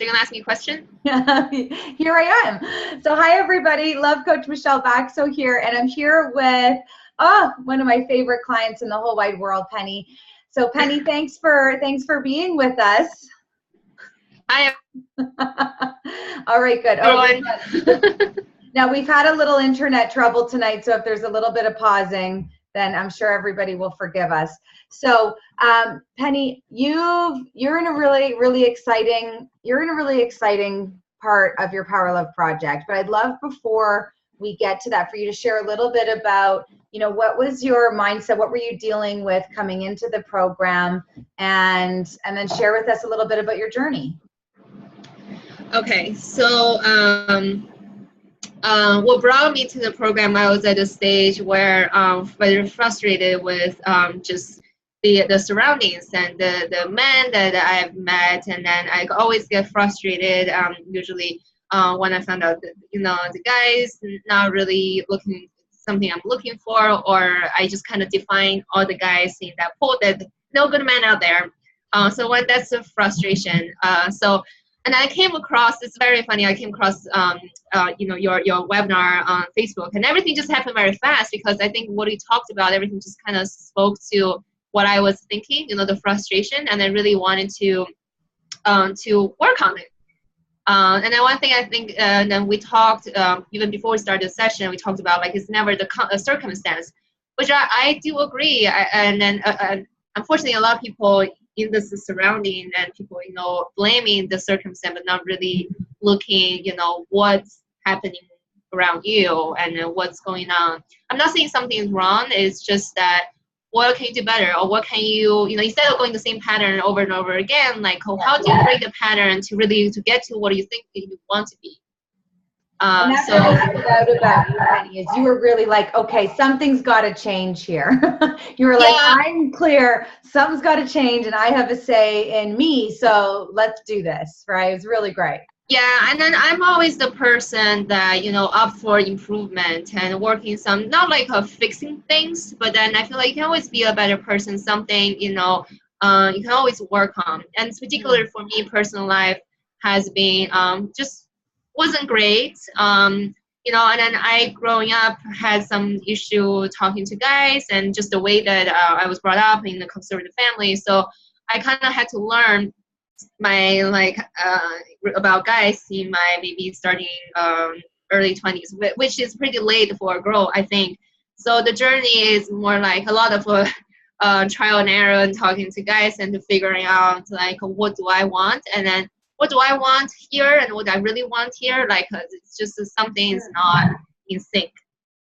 So you're gonna ask me a question? Here I am. So hi everybody, Love Coach Michelle Baxo here, and I'm here with one of my favorite clients in the whole wide world, Penny. So Penny, thanks for being with us. I am. All right, good. Now we've had a little internet trouble tonight, so if there's a little bit of pausing, then I'm sure everybody will forgive us. So Penny, you're in a really exciting part of your Power Love project. But I'd love, before we get to that, for you to share a little bit about, what was your mindset, what were you dealing with coming into the program, and then share with us a little bit about your journey. Okay, so what brought me to the program, I was at a stage where very frustrated with just the surroundings and the men that I've met, and then I always get frustrated usually when I found out that the guy's not really looking something I'm looking for, or I just kind of define all the guys in that pool that no good men out there. So when that's a frustration. And I came across, it's very funny, I came across, your webinar on Facebook, and everything just happened very fast, because I think what you talked about, everything just kind of spoke to what I was thinking, the frustration, and I really wanted to work on it. And then one thing I think, and then we talked, even before we started the session, we talked about, like, it's never the circumstance, which I do agree. And then unfortunately, a lot of people in this surrounding, and people blaming the circumstance, but not really looking what's happening around you and what's going on. I'm not saying something is wrong, it's just that what can you do better, or what can you instead of going the same pattern over and over again, like how do you break the pattern to get to what you think you want to be. And that's what I found out about you, Penny, is you were really like, okay, something's got to change here. You were like, I'm clear, something's got to change, and I have a say in me, so let's do this, right? It was really great. Yeah, and then I'm always the person that, up for improvement and working some, not like fixing things, but then I feel like you can always be a better person, something, you can always work on. And particularly for me, personal life has been just wasn't great. And then I, growing up, had some issue talking to guys, and just the way that I was brought up in a conservative family. So I kind of had to learn my about guys in my maybe starting early 20s, which is pretty late for a girl, I think. So the journey is more like a lot of trial and error, and talking to guys, and to figuring out like what do I want, and then what do I want here, and what I really want here. Like it's just something is not in sync.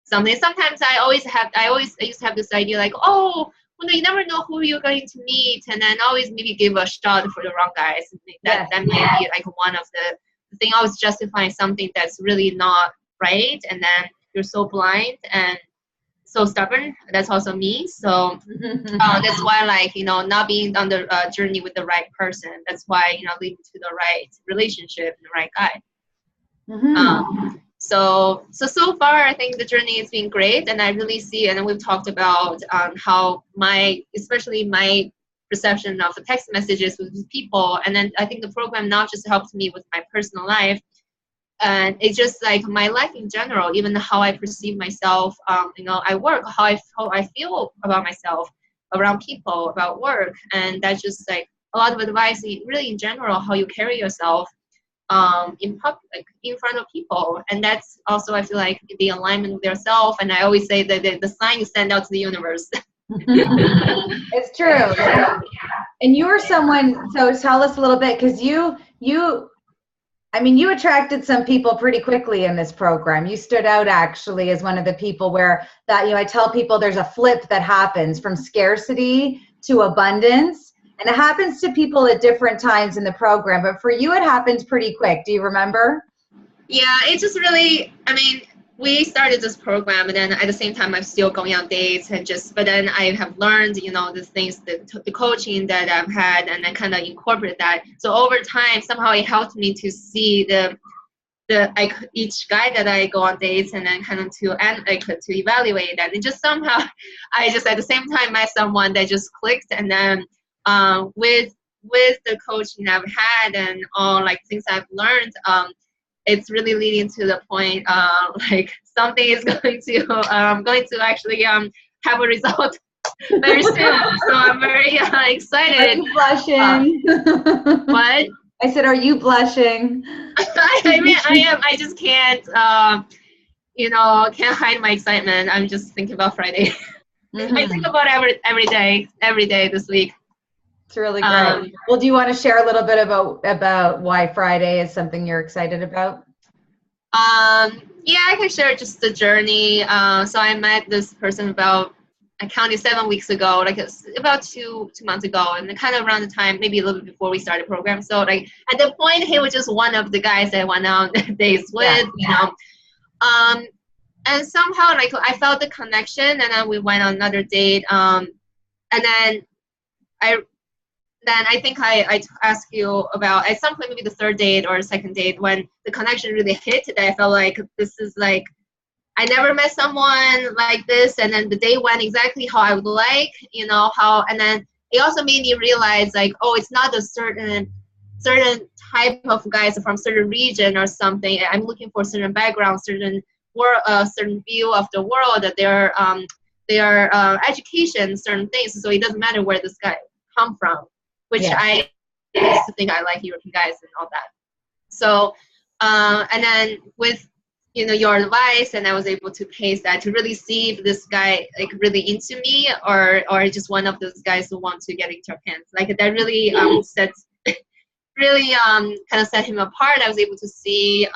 Sometimes I used to have this idea like, oh, you never know who you're going to meet, and then always maybe give a shot for the wrong guys. That may be like one of the thing. Always justifying something that's really not right, and then you're so blind and so stubborn. That's also me. So that's why, not being on the journey with the right person. That's why leading to the right relationship and the right guy. So far, I think the journey has been great, and I really see, and we've talked about how especially my perception of the text messages with people, and then I think the program not just helped me with my personal life, and it's just like my life in general, even how I perceive myself, I work, how I feel about myself, around people, about work, and that's just like a lot of advice, really in general, how you carry yourself in public, like in front of people. And that's also, I feel like, the alignment with yourself. And I always say that the sign you send out to the universe. It's true. And you were someone, so tell us a little bit, because you attracted some people pretty quickly in this program. You stood out actually as one of the people where that, I tell people there's a flip that happens from scarcity to abundance. And it happens to people at different times in the program, but for you, it happens pretty quick. Do you remember? Yeah, it just really, we started this program, and then at the same time, I'm still going on dates but then I have learned, the things, the coaching that I've had, and then kind of incorporate that. So over time, somehow it helped me to see each guy that I go on dates, and then kind of to evaluate that. And just somehow, I just at the same time met someone that just clicked, and then with with the coaching I've had and all like things I've learned, it's really leading to the point like something is going to actually have a result very soon. So I'm very Are excited. you blushing? But I said, are you blushing? I mean, I am. I just can't, can't hide my excitement. I'm just thinking about Friday. I think about every day this week. It's really great. Well, do you want to share a little bit about why Friday is something you're excited about? Yeah, I can share just the journey. So I met this person I counted 7 weeks ago, like about 2 months ago, and kind of around the time, maybe a little bit before we started the program. So like at the point, he was just one of the guys that I went on dates with, and somehow like I felt the connection, and then we went on another date. And then I think I asked you about at some point, maybe the third date or second date, when the connection really hit, that I felt like this is like, I never met someone like this, and then the day went exactly how I would like, and then it also made me realize like, oh, it's not a certain type of guys from certain region or something. I'm looking for certain background, certain view of the world, that their education, certain things. So it doesn't matter where this guy come from, which I used to think I like European guys and all that. So, and then with your advice, and I was able to paste that to really see if this guy like really into me or just one of those guys who want to get into our pants. Like that really kind of set him apart. I was able to see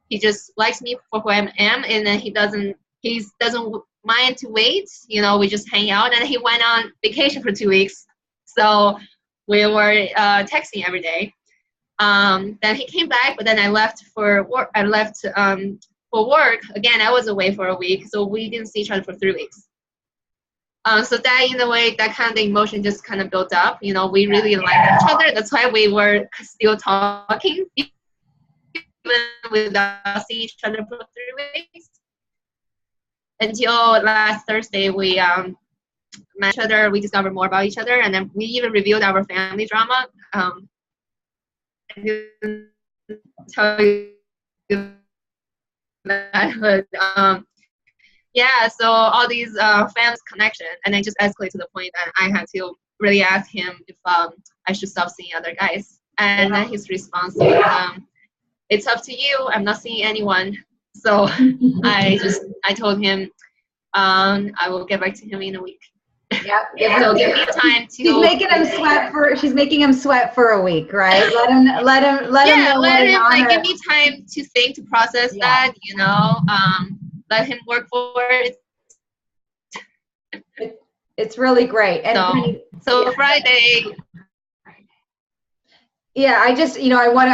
he just likes me for who I am, and then he doesn't mind to wait. We just hang out, and he went on vacation for 2 weeks, so we were texting every day. Then he came back, but then I left for work. For work again. I was away for a week, so we didn't see each other for 3 weeks. So that in a way, that kind of the emotion just kind of built up. We really liked each other. That's why we were still talking even without seeing each other for 3 weeks. Until last Thursday, we met each other. We discovered more about each other, and then we even revealed our family drama. I didn't tell you that, but so all these fans connection, and then just escalate to the point that I had to really ask him if I should stop seeing other guys, and then his response was, "It's up to you. I'm not seeing anyone." So I told him I will get back to him in a week. Yeah. So give me time to. She's making him sweat for a week, right? Let him give me time to think, to process that. Let him work for it. It's really great. And so Friday. Yeah, I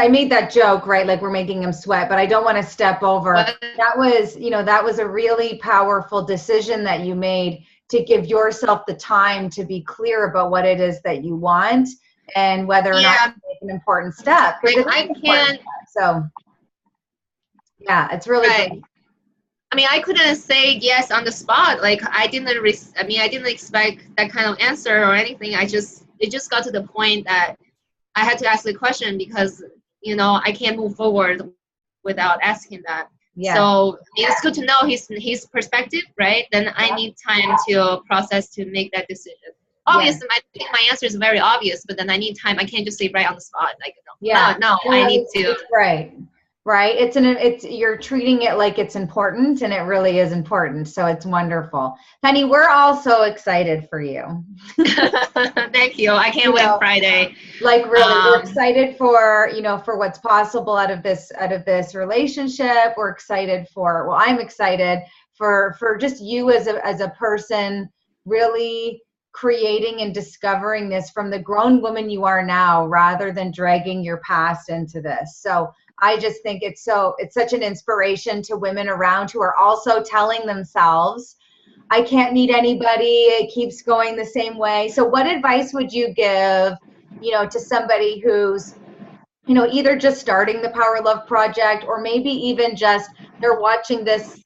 made that joke, right? Like we're making him sweat, but I don't want to step over. That was a really powerful decision that you made, to give yourself the time to be clear about what it is that you want and whether or not you make an important step. I can't. So, it's really great. I mean, I couldn't say yes on the spot. Like I didn't expect that kind of answer or anything. It just got to the point that I had to ask the question, because I can't move forward without asking that. Yeah. So it's good to know his perspective, right? Then I need time to process to make that decision. Obviously, I think my answer is very obvious, but then I need time. I can't just say right on the spot, like no, I need to. It's right. You're treating it like it's important, and it really is important. So it's wonderful, Penny. We're all so excited for you. Thank you. I can't wait Friday. Like really, we're excited for for what's possible out of this relationship. We're excited I'm excited for just you as a person, really creating and discovering this from the grown woman you are now, rather than dragging your past into this. So I just think it's such an inspiration to women around who are also telling themselves, I can't meet anybody, it keeps going the same way. So what advice would you give, to somebody who's, either just starting the Power Love Project, or maybe even just they're watching this,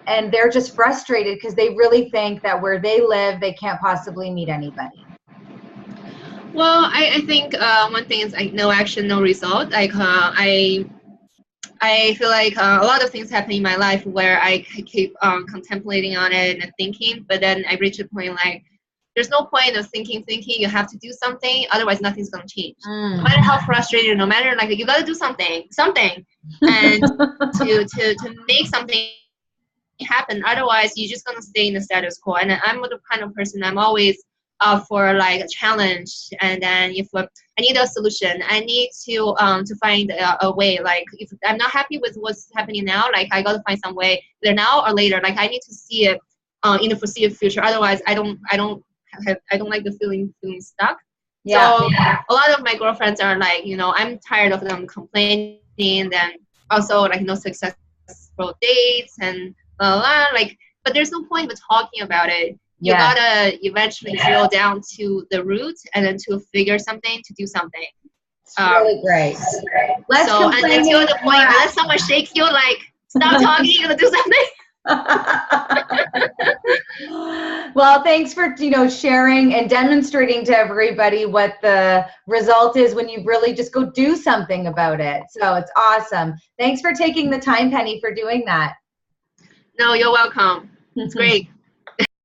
and they're just frustrated because they really think that where they live, they can't possibly meet anybody? Well, I think one thing is like no action, no result. Like I feel like a lot of things happen in my life where I keep contemplating on it and thinking, but then I reach a point like there's no point of thinking. You have to do something, otherwise nothing's gonna change. No matter how frustrated, no matter like you gotta do something, and to make something happen. Otherwise, you're just gonna stay in the status quo. And I'm the kind of person I'm always up for like a challenge. And then if I need a solution, I need to find a way. Like if I'm not happy with what's happening now, like I gotta find some way either now or later. Like I need to see it in the foreseeable future. Otherwise, I don't like the feeling stuck. Yeah. So a lot of my girlfriends are like, I'm tired of them complaining, and also like no successful dates and blah, blah, blah. Like, but there's no point of talking about it. You gotta eventually drill down to the root and then to figure something, to do something. It's really great. So and until the point unless someone shakes you, like stop talking, you're gonna do something. Well, thanks for sharing and demonstrating to everybody what the result is when you really just go do something about it. So it's awesome. Thanks for taking the time, Penny, for doing that. No, you're welcome. It's great.